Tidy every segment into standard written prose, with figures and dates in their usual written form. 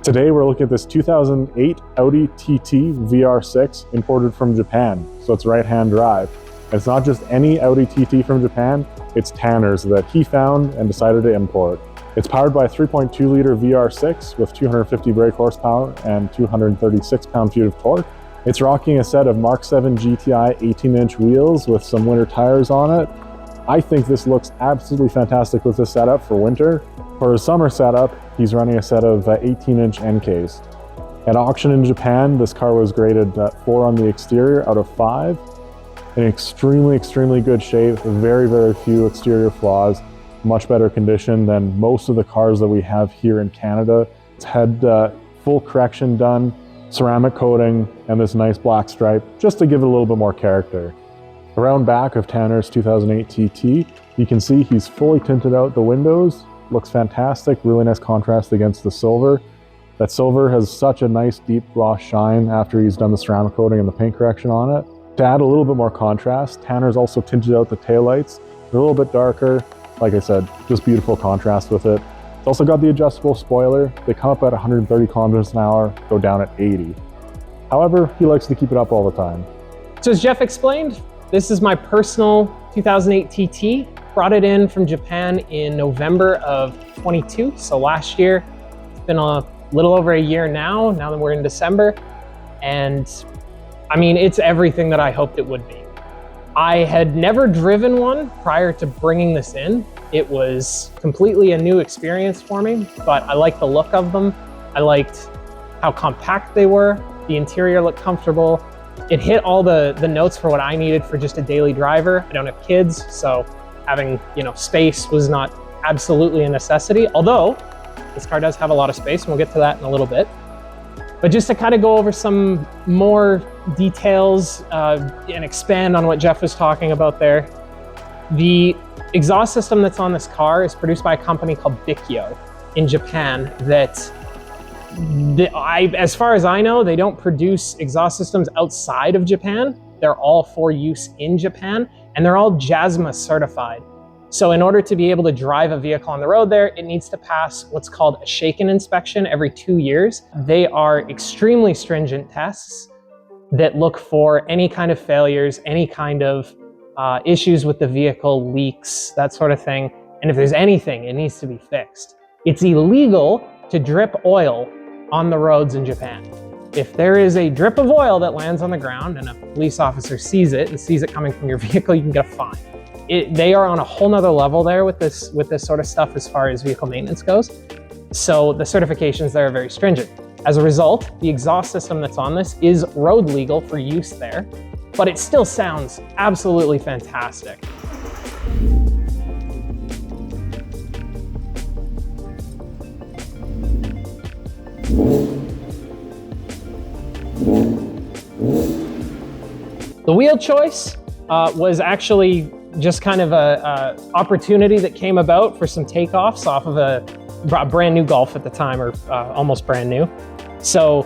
Today we're looking at this 2008 Audi TT VR6 imported from Japan, so it's right-hand drive. And it's not just any Audi TT from Japan, it's Tanner's that he found and decided to import. It's powered by a 3.2-liter VR6 with 250 brake horsepower and 236 pound-feet of torque. It's rocking a set of Mark 7 GTI 18-inch wheels with some winter tires on it. I think this looks absolutely fantastic with this setup for winter. For his summer setup, he's running a set of 18-inch NKs. At auction in Japan, this car was graded 4 on the exterior out of 5. In extremely good shape, very few exterior flaws, much better condition than most of the cars that we have here in Canada. It's had full correction done, ceramic coating, and this nice black stripe, just to give it a little bit more character. Around back of Tanner's 2008 TT, you can see he's fully tinted out the windows. Looks fantastic, really nice contrast against the silver. That silver has such a nice deep gloss shine after he's done the ceramic coating and the paint correction on it. To add a little bit more contrast, Tanner's also tinted out the taillights. They're a little bit darker. Like I said, just beautiful contrast with it. It's also got the adjustable spoiler. They come up at 130 kilometers an hour, go down at 80. However, he likes to keep it up all the time. So as Jeff explained, this is my personal 2008 TT. Brought it in from Japan in November of 22, so last year. It's been a little over a year now that we're in December. And I mean, it's everything that I hoped it would be. I had never driven one prior to bringing this in. It was completely a new experience for me, but I liked the look of them. I liked how compact they were. The interior looked comfortable. It hit all the notes for what I needed for just a daily driver. I don't have kids, so having, space was not absolutely a necessity, although this car does have a lot of space, and we'll get to that in a little bit. But just to kind of go over some more details and expand on what Jeff was talking about there, the exhaust system that's on this car is produced by a company called Bikyo in Japan that, as far as I know, they don't produce exhaust systems outside of Japan. They're all for use in Japan, and they're all JASMA certified. So in order to be able to drive a vehicle on the road there, it needs to pass what's called a shaken inspection every 2 years. They are extremely stringent tests that look for any kind of failures, any kind of issues with the vehicle, leaks, that sort of thing. And if there's anything, it needs to be fixed. It's illegal to drip oil on the roads in Japan. If there is a drip of oil that lands on the ground and a police officer sees it and sees it coming from your vehicle, you can get a fine. They are on a whole nother level there with this sort of stuff as far as vehicle maintenance goes. So the certifications there are very stringent. As a result, the exhaust system that's on this is road legal for use there, but it still sounds absolutely fantastic. The wheel choice was actually just kind of a opportunity that came about for some takeoffs off of a brand new Golf at the time, or almost brand new. So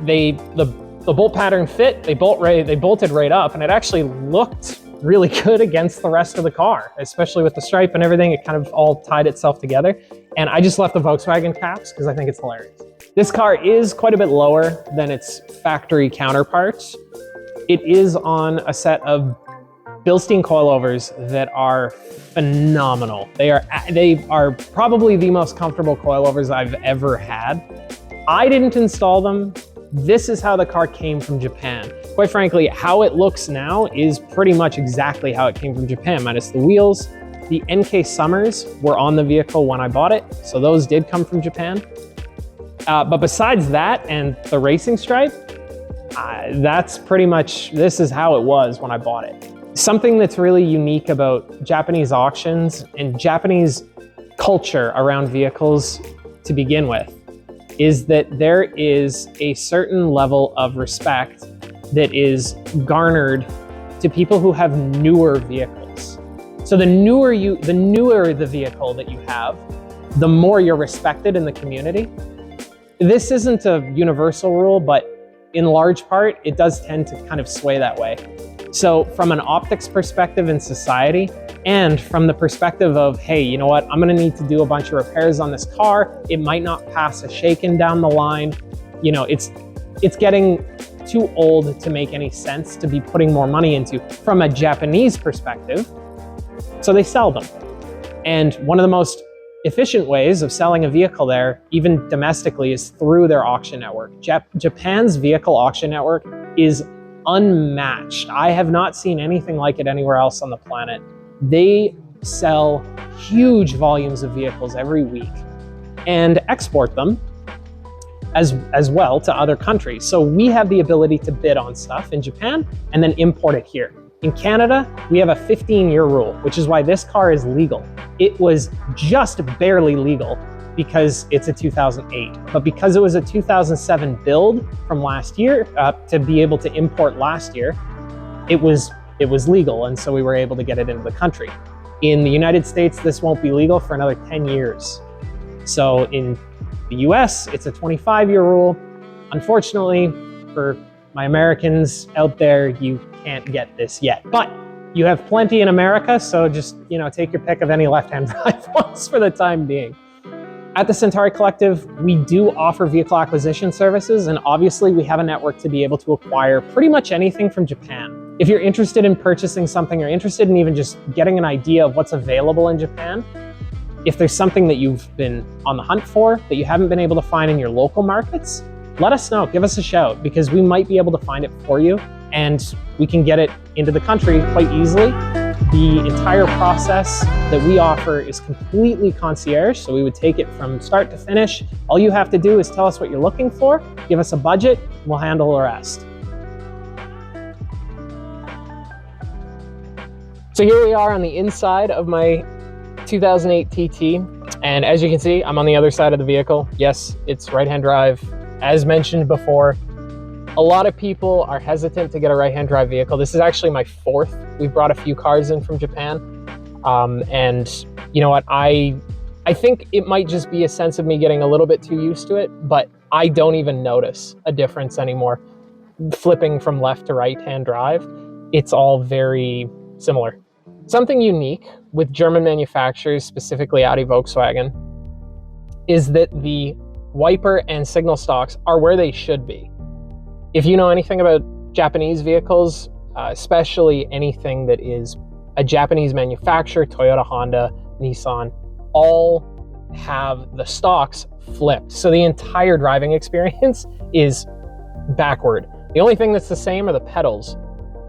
the bolt pattern fit, they bolted right up, and it actually looked really good against the rest of the car, especially with the stripe and everything. It kind of all tied itself together. And I just left the Volkswagen caps because I think it's hilarious. This car is quite a bit lower than its factory counterparts. It is on a set of Bilstein coilovers that are phenomenal. They are probably the most comfortable coilovers I've ever had. I didn't install them. This is how the car came from Japan. Quite frankly, how it looks now is pretty much exactly how it came from Japan, minus the wheels. The NK Summers were on the vehicle when I bought it, so those did come from Japan. But besides that and the racing stripe, that's pretty much, this is how it was when I bought it. Something that's really unique about Japanese auctions and Japanese culture around vehicles to begin with is that there is a certain level of respect that is garnered to people who have newer vehicles. So the newer the vehicle that you have, the more you're respected in the community. This isn't a universal rule, but in large part, it does tend to kind of sway that way. So from an optics perspective in society, And from the perspective of, hey, you know what, I'm gonna need to do a bunch of repairs on this car. It might not pass a shake-in down the line. You know, it's getting too old to make any sense to be putting more money into from a Japanese perspective. So they sell them. And one of the most efficient ways of selling a vehicle there, even domestically, is through their auction network. Japan's vehicle auction network is unmatched. I have not seen anything like it anywhere else on the planet. They sell huge volumes of vehicles every week and export them as well to other countries. So we have the ability to bid on stuff in Japan and then import it here. In Canada, we have a 15-year rule, which is why this car is legal. It was just barely legal because it's a 2008, but because it was a 2007 build from last year, to be able to import last year, it was legal, and so we were able to get it into the country. In the United States, this won't be legal for another 10 years. So in the US, it's a 25-year rule. Unfortunately, for my Americans out there, you can't get this yet. But you have plenty in America, so just, you know, take your pick of any left-hand drive ones for the time being. At the Centauri Collective, we do offer vehicle acquisition services, and obviously we have a network to be able to acquire pretty much anything from Japan. If you're interested in purchasing something or interested in even just getting an idea of what's available in Japan, if there's something that you've been on the hunt for that you haven't been able to find in your local markets, let us know, give us a shout, because we might be able to find it for you and we can get it into the country quite easily. The entire process that we offer is completely concierge, so we would take it from start to finish. All you have to do is tell us what you're looking for, give us a budget, and we'll handle the rest. So here we are on the inside of my 2008 TT, and as you can see, I'm on the other side of the vehicle. Yes, it's right-hand drive. As mentioned before, a lot of people are hesitant to get a right-hand drive vehicle. This is actually my fourth. We've brought a few cars in from Japan, and you know what? I think it might just be a sense of me getting a little bit too used to it, but I don't even notice a difference anymore. Flipping from left to right-hand drive, it's all very similar. Something unique with German manufacturers, specifically Audi, Volkswagen, is that the wiper and signal stalks are where they should be. If you know anything about Japanese vehicles, especially anything that is a Japanese manufacturer, Toyota, Honda, Nissan, all have the stalks flipped. So the entire driving experience is backward. The only thing that's the same are the pedals.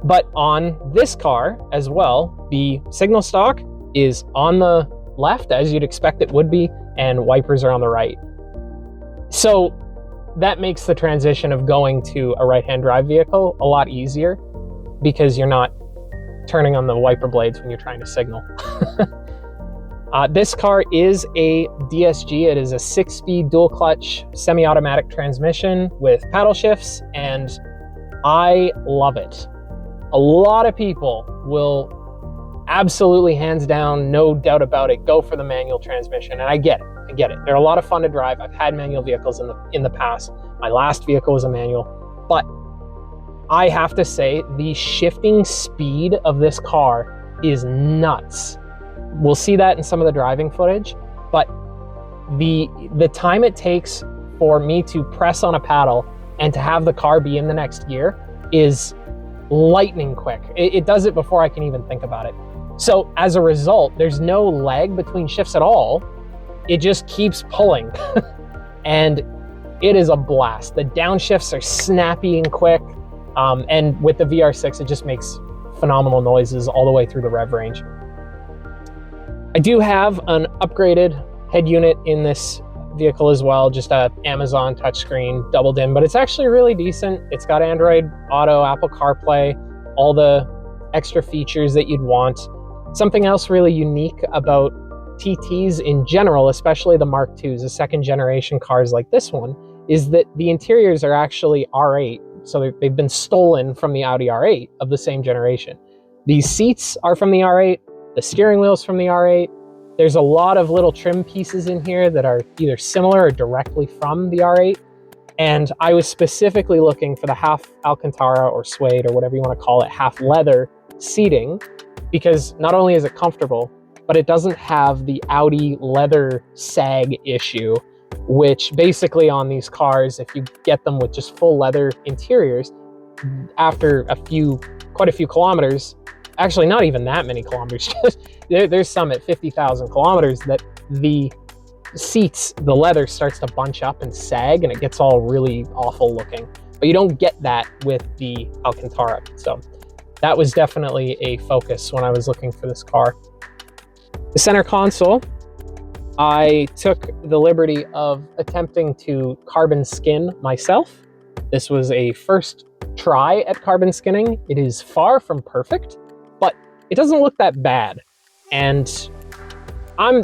But on this car as well, the signal stalk is on the left, as you'd expect it would be, and wipers are on the right. So that makes the transition of going to a right-hand drive vehicle a lot easier because you're not turning on the wiper blades when you're trying to signal. This car is a DSG. It is a 6-speed dual-clutch semi-automatic transmission with paddle shifts, and I love it. A lot of people will absolutely, hands down, no doubt about it, go for the manual transmission, and I get it. They're a lot of fun to drive. I've had manual vehicles in the past. My last vehicle was a manual, but I have to say the shifting speed of this car is nuts. We'll see that in some of the driving footage, but the time it takes for me to press on a paddle and to have the car be in the next gear is lightning quick. It does it before I can even think about it. So as a result, there's no lag between shifts at all. It just keeps pulling and it is a blast. The downshifts are snappy and quick. And with the VR6, it just makes phenomenal noises all the way through the rev range. I do have an upgraded head unit in this vehicle as well, just a Amazon touchscreen doubled in, but it's actually really decent. It's got Android Auto, Apple CarPlay, all the extra features that you'd want. Something else really unique about TTs in general, especially the Mark IIs, the second generation cars like this one, is that the interiors are actually R8. So they've been stolen from the Audi R8 of the same generation. These seats are from the R8, the steering wheel's from the R8. There's a lot of little trim pieces in here that are either similar or directly from the R8. And I was specifically looking for the half Alcantara or suede or whatever you want to call it, half leather seating because not only is it comfortable, but it doesn't have the Audi leather sag issue, which basically on these cars, if you get them with just full leather interiors, after quite a few kilometers, actually not even that many kilometers, there's some at 50,000 kilometers that the seats, the leather starts to bunch up and sag and it gets all really awful looking. But you don't get that with the Alcantara. So that was definitely a focus when I was looking for this car. The center console, I took the liberty of attempting to carbon skin myself. This was a first try at carbon skinning. It is far from perfect, but it doesn't look that bad. And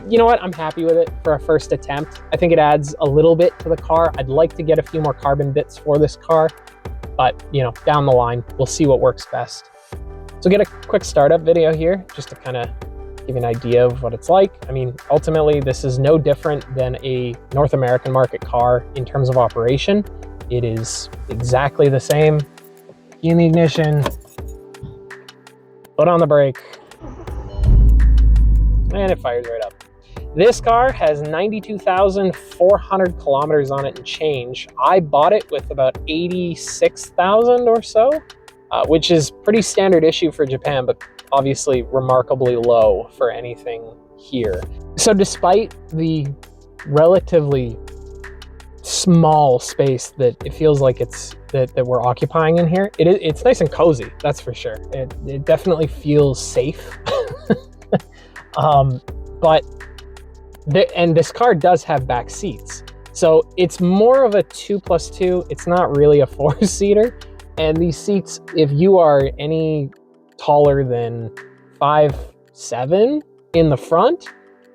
you know what? I'm happy with it for a first attempt. I think it adds a little bit to the car. I'd like to get a few more carbon bits for this car, but down the line, we'll see what works best. So get a quick startup video here, just to kind of give you an idea of what it's like. I mean, ultimately, this is no different than a North American market car in terms of operation. It is exactly the same. Key in the ignition, foot on the brake, and it fires right up. This car has 92,400 kilometers on it and change. I bought it with about 86,000 or so, which is pretty standard issue for Japan, but obviously remarkably low for anything here. So despite the relatively small space that it feels like that we're occupying in here, it's nice and cozy, that's for sure. It definitely feels safe. And this car does have back seats, so it's more of a 2+2. It's not really a 4-seater. And these seats, if you are any taller than 5'7" in the front,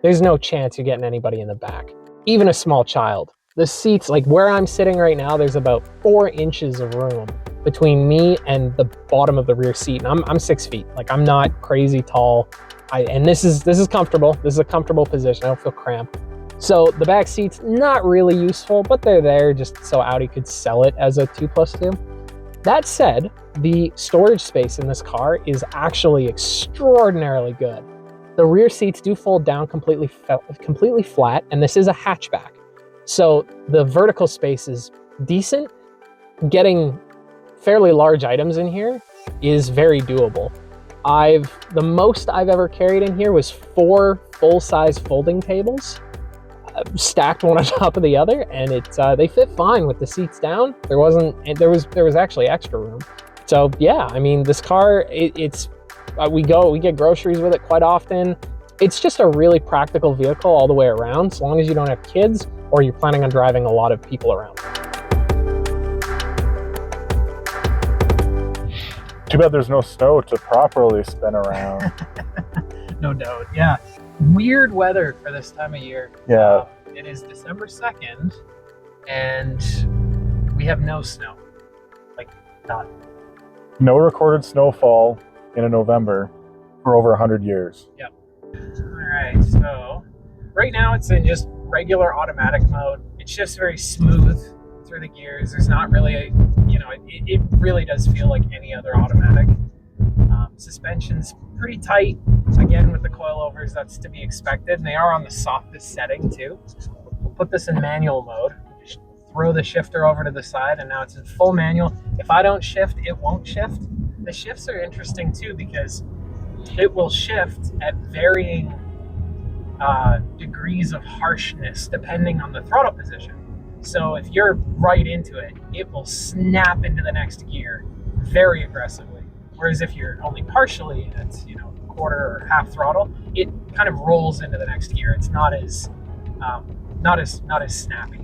there's no chance you're getting anybody in the back, even a small child. The seats, like where I'm sitting right now, there's about 4 inches of room between me and the bottom of the rear seat, and I'm 6 feet. Like, I'm not crazy tall. And this is comfortable. This is a comfortable position. I don't feel cramped. So the back seat's not really useful, but they're there just so Audi could sell it as a 2+2. That said, the storage space in this car is actually extraordinarily good. The rear seats do fold down completely flat, and this is a hatchback. So the vertical space is decent. Getting fairly large items in here is very doable. The most I've ever carried in here was 4 full-size folding tables, stacked one on top of the other, and they fit fine with the seats down. There was actually extra room. So yeah, I mean, this car, we get groceries with it quite often. It's just a really practical vehicle all the way around, as long as you don't have kids or you're planning on driving a lot of people around. Too bad there's no snow to properly spin around. No doubt, yeah. Weird weather for this time of year. Yeah. It is December 2nd, and we have no snow. Like, none. No recorded snowfall in a November for over 100 years. Yep. All right, so right now it's in just regular automatic mode. It's just very smooth through the gears. There's not really it really does feel like any other automatic. Suspension's pretty tight. Again, with the coilovers, that's to be expected. And they are on the softest setting too. We'll put this in manual mode. Just throw the shifter over to the side, and now it's in full manual. If I don't shift, it won't shift. The shifts are interesting too, because it will shift at varying degrees of harshness depending on the throttle position. So if you're right into it, it will snap into the next gear very aggressively. Whereas if you're only partially at quarter or half throttle, it kind of rolls into the next gear. It's not as snappy.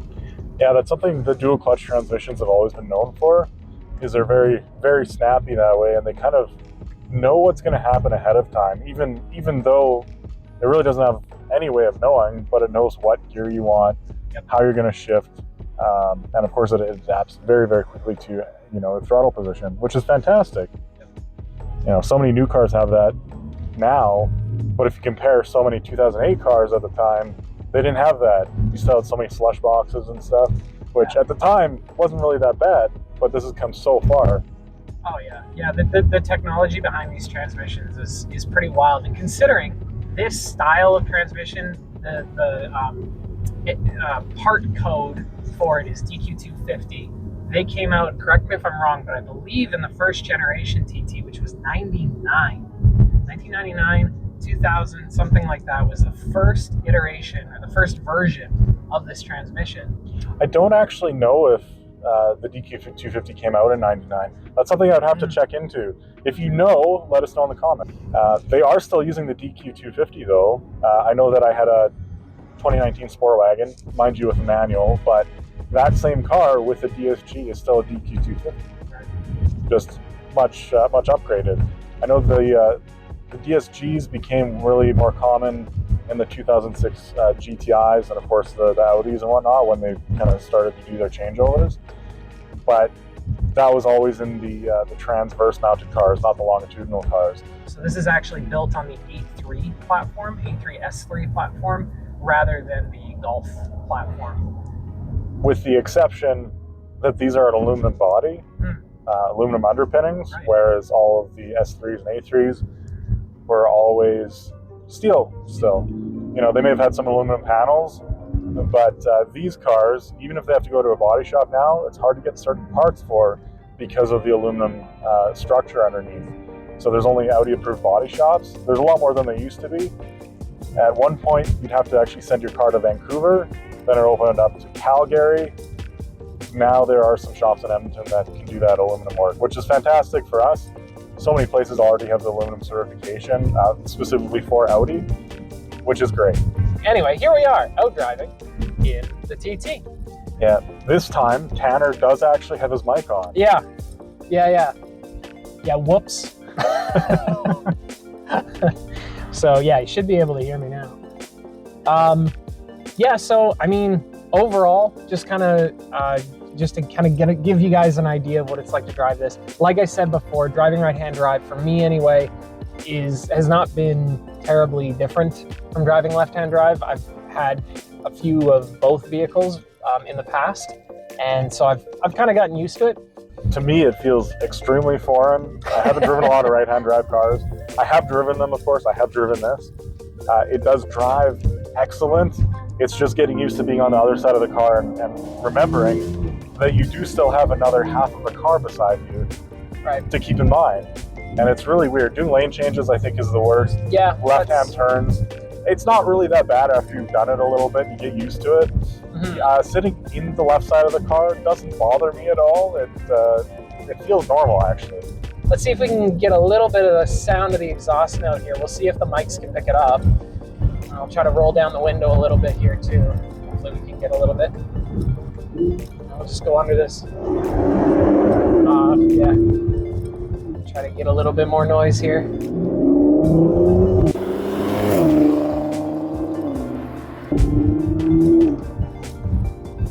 Yeah, that's something the dual clutch transmissions have always been known for, is they're very, very snappy that way, and they kind of know what's going to happen ahead of time, even though it really doesn't have any way of knowing, but it knows what gear you want, how you're going to shift, and of course it adapts very, very quickly to the throttle position, which is fantastic. So many new cars have that now, but if you compare so many 2008 cars at the time, they didn't have that. You still had so many slush boxes and stuff, which at the time wasn't really that bad, but this has come so far. Oh yeah. The technology behind these transmissions is pretty wild. And considering this style of transmission, the part code for it is DQ250. They came out, correct me if I'm wrong, but I believe in the first generation TT, which was 1999, 2000, something like that, was the first iteration or the first version of this transmission. I don't actually know if the DQ250 came out in 99. That's something I'd have to check into. If you know, let us know in the comments. They are still using the DQ250 though. I know that I had a 2019 Sport Wagon, mind you with a manual, but that same car with the DSG is still a DQ250. Just much upgraded. I know the DSGs became really more common in the 2006 GTIs and of course the Audis and whatnot when they kind of started to do their changeovers. But that was always in the transverse mounted cars, not the longitudinal cars. So this is actually built on the A3 platform, A3S3 platform, rather than the Golf platform. With the exception that these are an aluminum body, aluminum underpinnings, right, whereas all of the S3s and A3s were always steel still. You know, they may have had some aluminum panels, but these cars, even if they have to go to a body shop now, it's hard to get certain parts for because of the aluminum structure underneath. So there's only Audi approved body shops. There's a lot more than there used to be. At one point, you'd have to actually send your car to Vancouver, then it opened up to Calgary. Now there are some shops in Edmonton that can do that aluminum work, which is fantastic for us. So many places already have the aluminum certification, specifically for Audi, which is great. Anyway, here we are, out driving in the TT. Yeah, this time, Tanner does actually have his mic on. Yeah, whoops. So yeah, you should be able to hear me now. Yeah, so I mean, overall, just to give you guys an idea of what it's like to drive this. Like I said before, driving right-hand drive, for me anyway, has not been terribly different from driving left-hand drive. I've had a few of both vehicles in the past, and so I've kind of gotten used to it. To me, it feels extremely foreign. I haven't driven a lot of right-hand drive cars. I have driven them, of course. I have driven this. It does drive excellent. It's just getting used to being on the other side of the car and remembering that you do still have another half of the car beside you, right, to keep in mind. And it's really weird. Doing lane changes, I think, is the worst. Yeah. Left-hand turns. It's not really that bad after you've done it a little bit. You get used to it. Sitting in the left side of the car doesn't bother me at all. It feels normal, actually. Let's see if we can get a little bit of the sound of the exhaust note here. We'll see if the mics can pick it up. I'll try to roll down the window a little bit here too. Hopefully we can get a little bit. I'll just go under this. Yeah. Try to get a little bit more noise here.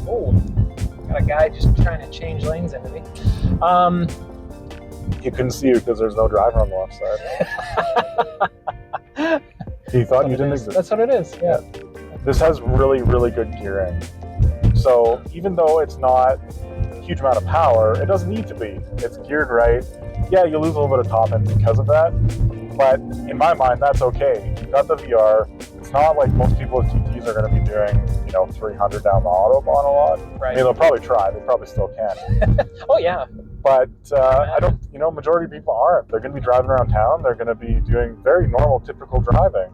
Oh, got a guy just trying to change lanes into me. He couldn't see you because there's no driver on the left side. He thought you didn't exist. That's what it is, yeah. This has really, really good gearing. So even though it's not a huge amount of power, it doesn't need to be. It's geared right. Yeah, you lose a little bit of top end because of that, but in my mind, that's okay. You've got the VR. It's not like most people with TTs are going to be doing, 300 down the Autobahn a lot. Right. I mean, they'll probably try. They probably still can. Oh, yeah. But I don't, majority of people aren't. They're going to be driving around town. They're going to be doing very normal, typical driving.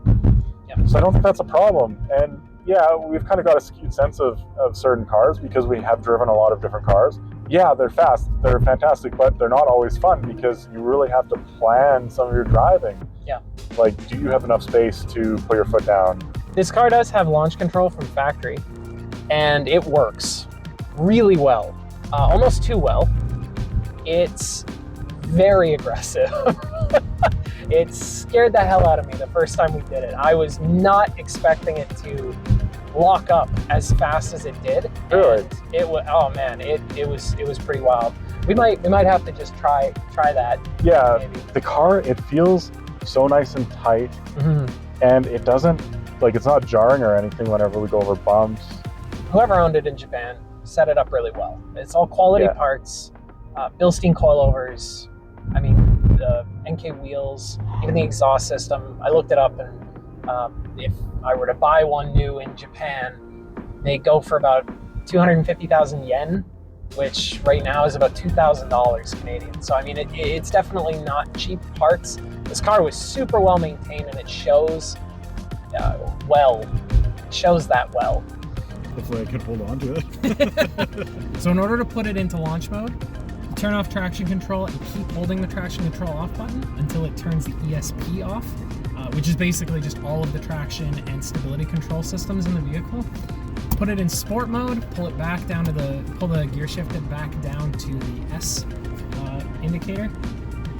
Yep. So I don't think that's a problem. And yeah, we've kind of got a skewed sense of certain cars because we have driven a lot of different cars. Yeah, they're fast, they're fantastic, but they're not always fun because you really have to plan some of your driving. Yeah. Like, do you have enough space to put your foot down? This car does have launch control from factory, and it works really well, almost too well. It's very aggressive. It scared the hell out of me the first time we did it. I was not expecting it to lock up as fast as it did. Really? It was, oh man, it was pretty wild. We might have to just try that. Yeah, maybe. The car, it feels so nice and tight, and it doesn't, it's not jarring or anything whenever we go over bumps. Whoever owned it in Japan set it up really well. It's all quality parts, Bilstein coilovers, I mean, the NK wheels, even the exhaust system, I looked it up, and if I were to buy one new in Japan, they go for about 250,000 yen, which right now is about $2,000 Canadian. So I mean, it's definitely not cheap parts. This car was super well maintained, and it shows well. It shows that well. Hopefully I can hold on to it. So in order to put it into launch mode, turn off traction control and keep holding the traction control off button until it turns the ESP off, which is basically just all of the traction and stability control systems in the vehicle. Put it in sport mode, pull it back down to pull the gear shifted back down to the S indicator.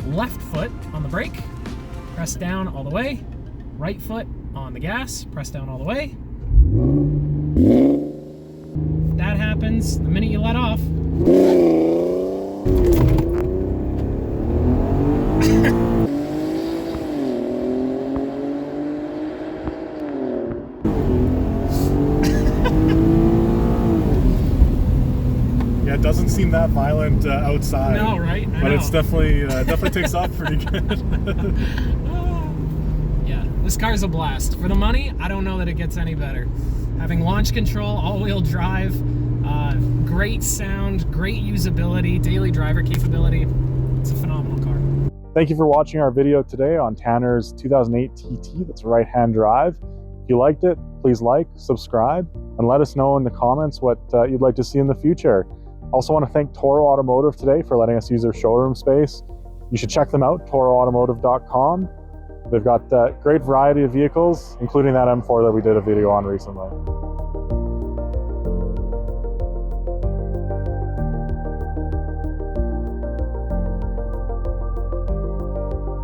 Left foot on the brake, press down all the way. Right foot on the gas, press down all the way. That happens the minute you let off. Yeah, it doesn't seem that violent outside. No, right? But it's definitely takes off pretty good. Yeah, this car's a blast. For the money, I don't know that it gets any better. Having launch control, all-wheel drive, great sound, great usability, daily driver capability. It's a phenomenal car. Thank you for watching our video today on Tanner's 2008 TT that's right-hand drive. If you liked it, please like, subscribe, and let us know in the comments what you'd like to see in the future. Also want to thank Toro Automotive today for letting us use their showroom space. You should check them out, toroautomotive.com. They've got a great variety of vehicles, including that M4 that we did a video on recently.